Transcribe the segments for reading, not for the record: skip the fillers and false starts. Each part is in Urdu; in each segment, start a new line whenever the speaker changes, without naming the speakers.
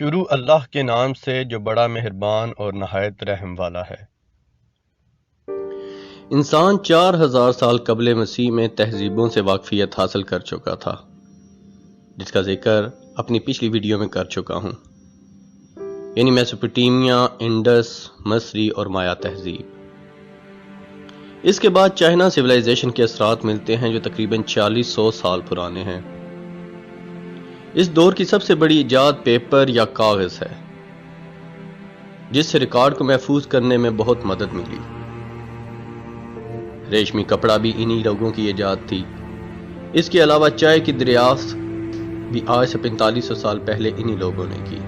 شروع اللہ کے نام سے جو بڑا مہربان اور نہایت رحم والا ہے۔ انسان 4000 سال قبل مسیح میں تہذیبوں سے واقفیت حاصل کر چکا تھا، جس کا ذکر اپنی پچھلی ویڈیو میں کر چکا ہوں، یعنی میسوپوٹیمیا، انڈس، مصری اور مایا تہذیب۔ اس کے بعد چائنا سویلائزیشن کے اثرات ملتے ہیں جو تقریباً 4600 سال پرانے ہیں۔ اس دور کی سب سے بڑی ایجاد پیپر یا کاغذ ہے، جس سے ریکارڈ کو محفوظ کرنے میں بہت مدد ملی۔ ریشمی کپڑا بھی انہی لوگوں کی ایجاد تھی۔ اس کے علاوہ چائے کی دریافت بھی آج سے 4500 سال پہلے انہی لوگوں نے کی۔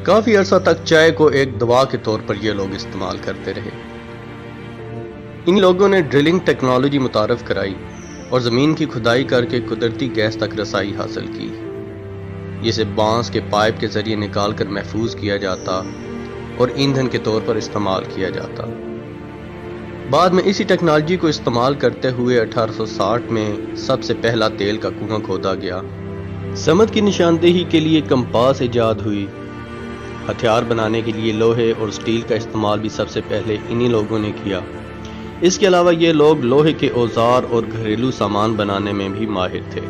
کافی عرصہ تک چائے کو ایک دوا کے طور پر یہ لوگ استعمال کرتے رہے۔ ان لوگوں نے ڈرلنگ ٹیکنالوجی متعارف کرائی اور زمین کی کھدائی کر کے قدرتی گیس تک رسائی حاصل کی، جسے بانس کے پائپ کے ذریعے نکال کر محفوظ کیا جاتا اور ایندھن کے طور پر استعمال کیا جاتا۔ بعد میں اسی ٹیکنالوجی کو استعمال کرتے ہوئے 1860 میں سب سے پہلا تیل کا کنواں کھودا گیا۔ سمت کی نشاندہی کے لیے کمپاس ایجاد ہوئی۔ ہتھیار بنانے کے لیے لوہے اور سٹیل کا استعمال بھی سب سے پہلے انہی لوگوں نے کیا۔ اس کے علاوہ یہ لوگ لوہے کے اوزار اور گھریلو سامان بنانے میں بھی ماہر تھے۔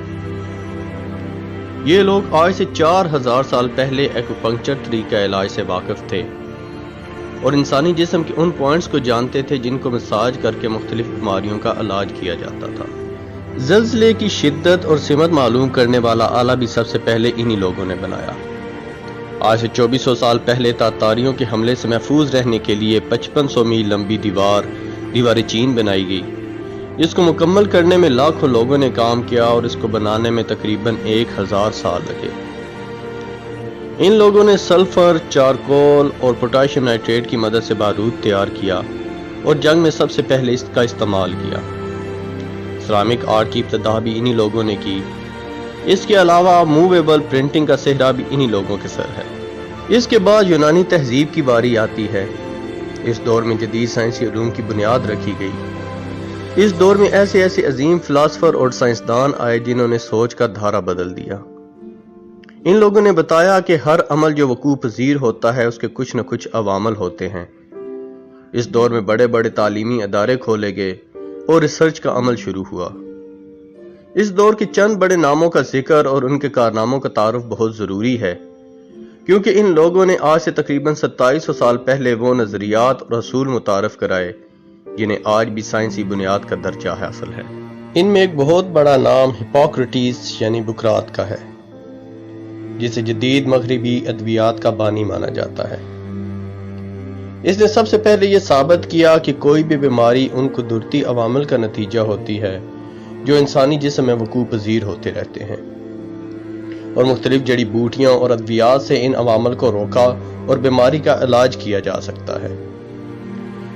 یہ لوگ آج سے 4000 سال پہلے ایکوپنکچر طریقہ علاج سے واقف تھے اور انسانی جسم کے ان پوائنٹس کو جانتے تھے جن کو مساج کر کے مختلف بیماریوں کا علاج کیا جاتا تھا۔ زلزلے کی شدت اور سمت معلوم کرنے والا آلہ بھی سب سے پہلے انہی لوگوں نے بنایا۔ آج سے 2400 سال پہلے تاتاریوں کے حملے سے محفوظ رہنے کے لیے 5500 میل لمبی دیوار چین بنائی گئی، جس کو مکمل کرنے میں لاکھوں لوگوں نے کام کیا اور اس کو بنانے میں تقریباً 1000 سال لگے۔ ان لوگوں نے سلفر، چارکول اور پوٹاشیم نائٹریٹ کی مدد سے بارود تیار کیا اور جنگ میں سب سے پہلے اس کا استعمال کیا۔ سیرامک آرٹ کی ابتدا بھی انہی لوگوں نے کی۔ اس کے علاوہ موویبل پرنٹنگ کا سہرا بھی انہی لوگوں کے سر ہے۔ اس کے بعد یونانی تہذیب کی باری آتی ہے۔ اس دور میں جدید سائنسی علوم کی بنیاد رکھی گئی۔ اس دور میں ایسے عظیم فلاسفر اور سائنسدان آئے جنہوں نے سوچ کا دھارا بدل دیا۔ ان لوگوں نے بتایا کہ ہر عمل جو وقوع پذیر ہوتا ہے اس کے کچھ نہ کچھ عوامل ہوتے ہیں۔ اس دور میں بڑے بڑے تعلیمی ادارے کھولے گئے اور ریسرچ کا عمل شروع ہوا۔ اس دور کے چند بڑے ناموں کا ذکر اور ان کے کارناموں کا تعارف بہت ضروری ہے، کیونکہ ان لوگوں نے آج سے تقریباً 2700 سال پہلے وہ نظریات اور اصول متعارف کرائے جنہیں آج بھی سائنسی بنیاد کا درجہ حاصل ہے۔ ان میں ایک بہت بڑا نام ہپوکریٹس یعنی بکرات کا ہے، جسے جدید مغربی ادویات کا بانی مانا جاتا ہے۔ اس نے سب سے پہلے یہ ثابت کیا کہ کوئی بھی بیماری ان قدرتی عوامل کا نتیجہ ہوتی ہے جو انسانی جسم میں وقوع پذیر ہوتے رہتے ہیں، اور مختلف جڑی بوٹیاں اور ادویات سے ان عوامل کو روکا اور بیماری کا علاج کیا جا سکتا ہے۔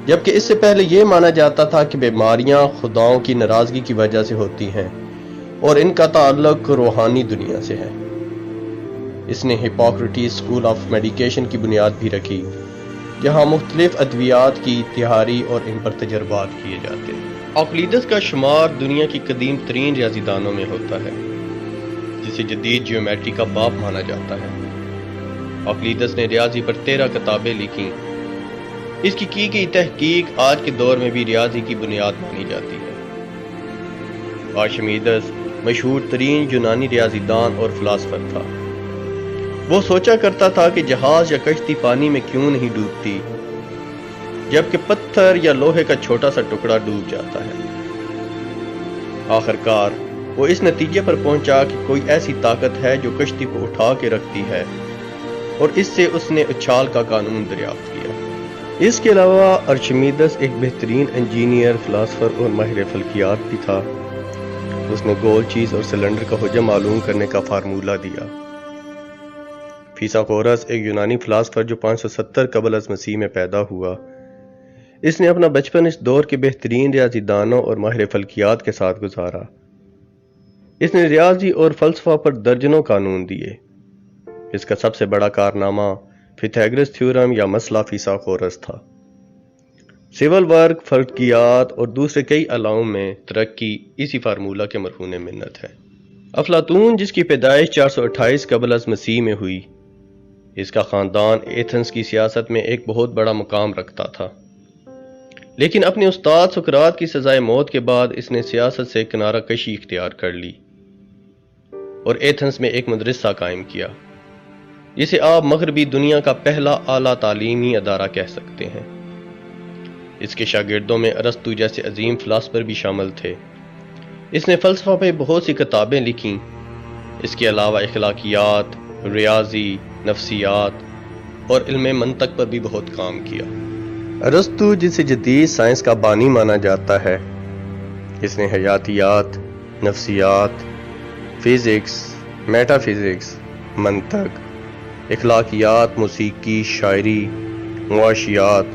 جبکہ اس سے پہلے یہ مانا جاتا تھا کہ بیماریاں خداؤں کی ناراضگی کی وجہ سے ہوتی ہیں اور ان کا تعلق روحانی دنیا سے ہے۔ اس نے ہپوکریٹس اسکول آف میڈیکیشن کی بنیاد بھی رکھی، جہاں مختلف ادویات کی تیاری اور ان پر تجربات کیے جاتے ہیں۔ اوکلیدس کا شمار دنیا کی قدیم ترین ریاضی دانوں میں ہوتا ہے، جسے جدید جیومیٹری کا باپ مانا جاتا ہے۔ اوکلیدس نے ریاضی پر 13 کتابیں لکھیں۔ اس کی گئی تحقیق آج کے دور میں بھی ریاضی کی بنیاد مانی جاتی ہے۔ آرشمیدس مشہور ترین یونانی ریاضی دان اور فلاسفر تھا۔ وہ سوچا کرتا تھا کہ جہاز یا کشتی پانی میں کیوں نہیں ڈوبتی، جبکہ پتھر یا لوہے کا چھوٹا سا ٹکڑا ڈوب جاتا ہے۔ آخرکار وہ اس نتیجے پر پہنچا کہ کوئی ایسی طاقت ہے جو کشتی کو اٹھا کے رکھتی ہے، اور اس سے اس نے اچھال کا قانون دریافت کیا۔ اس کے علاوہ ارشمیدس ایک بہترین انجینئر، فلاسفر اور ماہر فلکیات بھی تھا۔ اس نے گول چیز اور سلنڈر کا حجم معلوم کرنے کا فارمولہ دیا۔ فیثاغورس ایک یونانی فلاسفر جو 570 قبل از مسیح میں پیدا ہوا، اس نے اپنا بچپن اس دور کے بہترین ریاضی دانوں اور ماہر فلکیات کے ساتھ گزارا۔ اس نے ریاضی اور فلسفہ پر درجنوں قانون دیے۔ اس کا سب سے بڑا کارنامہ پیتھاگورس تھیورم یا مسئلہ فیثاغورس تھا۔ سول ورک، فلکیات اور دوسرے کئی علوم میں ترقی اسی فارمولہ کے مرہون منت ہے۔ افلاطون، جس کی پیدائش 428 قبل از مسیح میں ہوئی، اس کا خاندان ایتھنز کی سیاست میں ایک بہت بڑا مقام رکھتا تھا، لیکن اپنے استاد سقراط کی سزائے موت کے بعد اس نے سیاست سے کنارہ کشی اختیار کر لی اور ایتھنز میں ایک مدرسہ قائم کیا، جسے آپ مغربی دنیا کا پہلا اعلیٰ تعلیمی ادارہ کہہ سکتے ہیں۔ اس کے شاگردوں میں ارسطو جیسے عظیم فلاسفر بھی شامل تھے۔ اس نے فلسفہ پہ بہت سی کتابیں لکھیں۔ اس کے علاوہ اخلاقیات، ریاضی، نفسیات اور علم منطق پر بھی بہت کام کیا۔ ارسطو جسے جدید سائنس کا بانی مانا جاتا ہے، اس نے حیاتیات، نفسیات، فزکس، میٹا فزکس، منطق، اخلاقیات، موسیقی، شاعری، معاشیات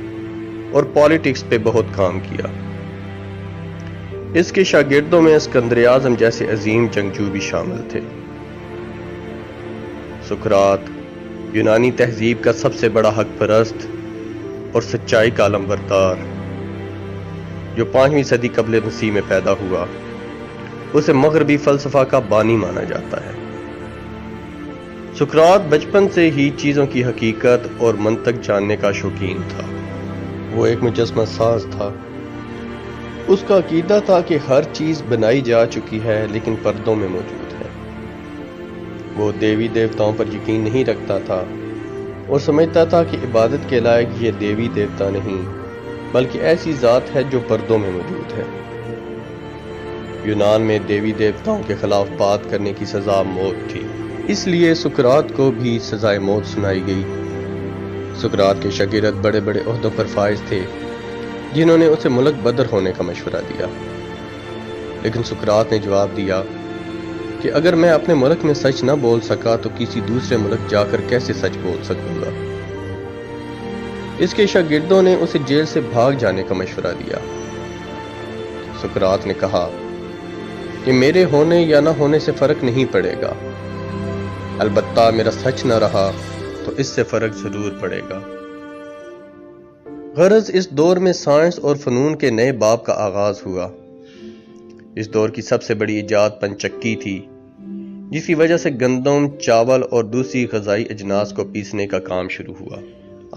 اور پالیٹکس پہ بہت کام کیا۔ اس کے شاگردوں میں اسکندر اعظم جیسے عظیم جنگجو بھی شامل تھے۔ سقراط یونانی تہذیب کا سب سے بڑا حق پرست اور سچائی کا علمبردار، جو 5ویں صدی قبل مسیح میں پیدا ہوا، اسے مغربی فلسفہ کا بانی مانا جاتا ہے۔ سقراط بچپن سے ہی چیزوں کی حقیقت اور منطق جاننے کا شوقین تھا۔ وہ ایک مجسمہ ساز تھا۔ اس کا عقیدہ تھا کہ ہر چیز بنائی جا چکی ہے لیکن پردوں میں موجود ہے۔ وہ دیوی دیوتاؤں پر یقین نہیں رکھتا تھا اور سمجھتا تھا کہ عبادت کے لائق یہ دیوی دیوتا نہیں بلکہ ایسی ذات ہے جو پردوں میں موجود ہے۔ یونان میں دیوی دیوتاؤں کے خلاف بات کرنے کی سزا موت تھی، اس لیے سقراط کو بھی سزائے موت سنائی گئی۔ سقراط کے شاگرد بڑے بڑے عہدوں پر فائز تھے جنہوں نے اسے ملک بدر ہونے کا مشورہ دیا، لیکن سقراط نے جواب دیا کہ اگر میں اپنے ملک میں سچ نہ بول سکا تو کسی دوسرے ملک جا کر کیسے سچ بول سکوں گا۔ اس کے شاگردوں نے اسے جیل سے بھاگ جانے کا مشورہ دیا۔ سقراط نے کہا کہ میرے ہونے یا نہ ہونے سے فرق نہیں پڑے گا، البتہ میرا سچ نہ رہا تو اس سے فرق ضرور پڑے گا۔ غرض اس دور میں سائنس اور فنون کے نئے باب کا آغاز ہوا۔ اس دور کی سب سے بڑی ایجاد پنچکی تھی، جس کی وجہ سے گندم، چاول اور دوسری غذائی اجناس کو پیسنے کا کام شروع ہوا۔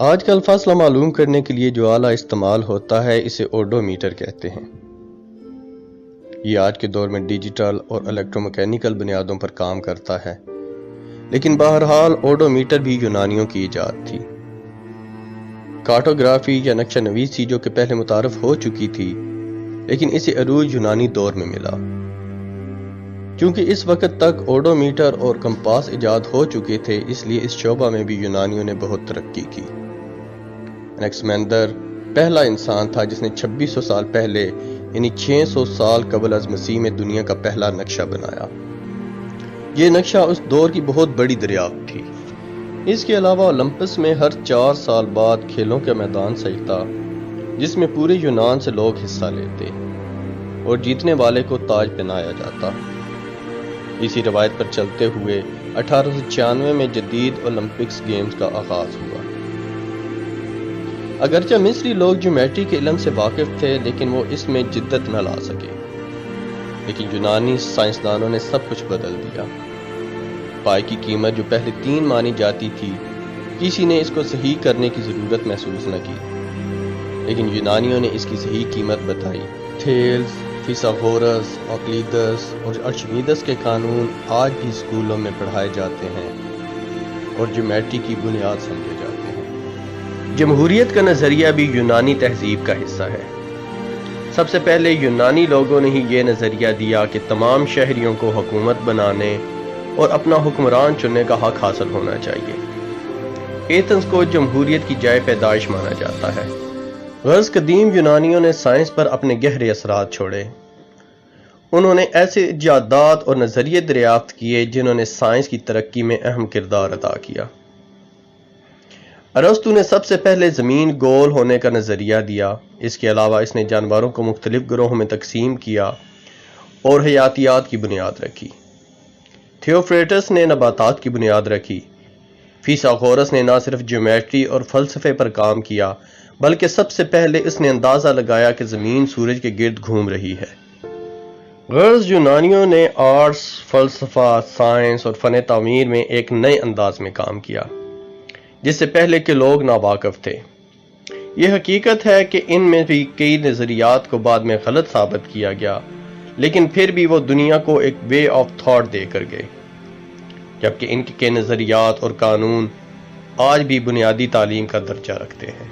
آج کل فاصلہ معلوم کرنے کے لیے جو آلہ استعمال ہوتا ہے اسے اوڈو میٹر کہتے ہیں۔ یہ آج کے دور میں ڈیجیٹل اور الیکٹرو میکینیکل بنیادوں پر کام کرتا ہے، لیکن بہرحال اوڈو میٹر بھی یونانیوں کی ایجاد تھی۔ کارٹوگرافی یا نقشہ نویسی جو کہ پہلے متعارف ہو چکی تھی، لیکن اسے عروج یونانی دور میں ملا۔ کیونکہ اس وقت تک اوڈو میٹر اور کمپاس ایجاد ہو چکے تھے، اس لیے اس شعبہ میں بھی یونانیوں نے بہت ترقی کی۔ انیکسمینڈر پہلا انسان تھا جس نے 2600 سال پہلے یعنی 600 سال قبل از مسیح میں دنیا کا پہلا نقشہ بنایا۔ یہ نقشہ اس دور کی بہت بڑی دریافت تھی۔ اس کے علاوہ اولمپس میں ہر 4 سال بعد کھیلوں کا میدان سجتا، جس میں پورے یونان سے لوگ حصہ لیتے اور جیتنے والے کو تاج پہنایا جاتا۔ اسی روایت پر چلتے ہوئے 1896 میں جدید اولمپکس گیمز کا آغاز ہوا۔ اگرچہ مصری لوگ جیومیٹری کے علم سے واقف تھے لیکن وہ اس میں جدت نہ لا سکے، لیکن یونانی سائنسدانوں نے سب کچھ بدل دیا۔ پائی کی قیمت جو پہلے 3 مانی جاتی تھی، کسی نے اس کو صحیح کرنے کی ضرورت محسوس نہ کی، لیکن یونانیوں نے اس کی صحیح قیمت بتائی۔ تھیلس، فیثاغورس، اوکلیدس اور ارشمیدس کے قانون آج بھی اسکولوں میں پڑھائے جاتے ہیں اور جیومیٹری کی بنیاد سمجھے جاتے ہیں۔ جمہوریت کا نظریہ بھی یونانی تہذیب کا حصہ ہے۔ سب سے پہلے یونانی لوگوں نے ہی یہ نظریہ دیا کہ تمام شہریوں کو حکومت بنانے اور اپنا حکمران چننے کا حق حاصل ہونا چاہیے۔ ایتھنز کو جمہوریت کی جائے پیدائش مانا جاتا ہے۔ غرض قدیم یونانیوں نے سائنس پر اپنے گہرے اثرات چھوڑے۔ انہوں نے ایسے ایجادات اور نظریے دریافت کیے جنہوں نے سائنس کی ترقی میں اہم کردار ادا کیا۔ ارسطو نے سب سے پہلے زمین گول ہونے کا نظریہ دیا۔ اس کے علاوہ اس نے جانوروں کو مختلف گروہوں میں تقسیم کیا اور حیاتیات کی بنیاد رکھی۔ تھیوفریٹس نے نباتات کی بنیاد رکھی۔ فیثاغورس نے نہ صرف جیومیٹری اور فلسفے پر کام کیا بلکہ سب سے پہلے اس نے اندازہ لگایا کہ زمین سورج کے گرد گھوم رہی ہے۔ غرض یونانیوں نے آرٹس، فلسفہ، سائنس اور فن تعمیر میں ایک نئے انداز میں کام کیا۔ جس سے پہلے کے لوگ ناواقف تھے۔ یہ حقیقت ہے کہ ان میں بھی کئی نظریات کو بعد میں غلط ثابت کیا گیا، لیکن پھر بھی وہ دنیا کو ایک وے آف تھاٹ دے کر گئے، جبکہ ان کے نظریات اور قانون آج بھی بنیادی تعلیم کا درجہ رکھتے ہیں۔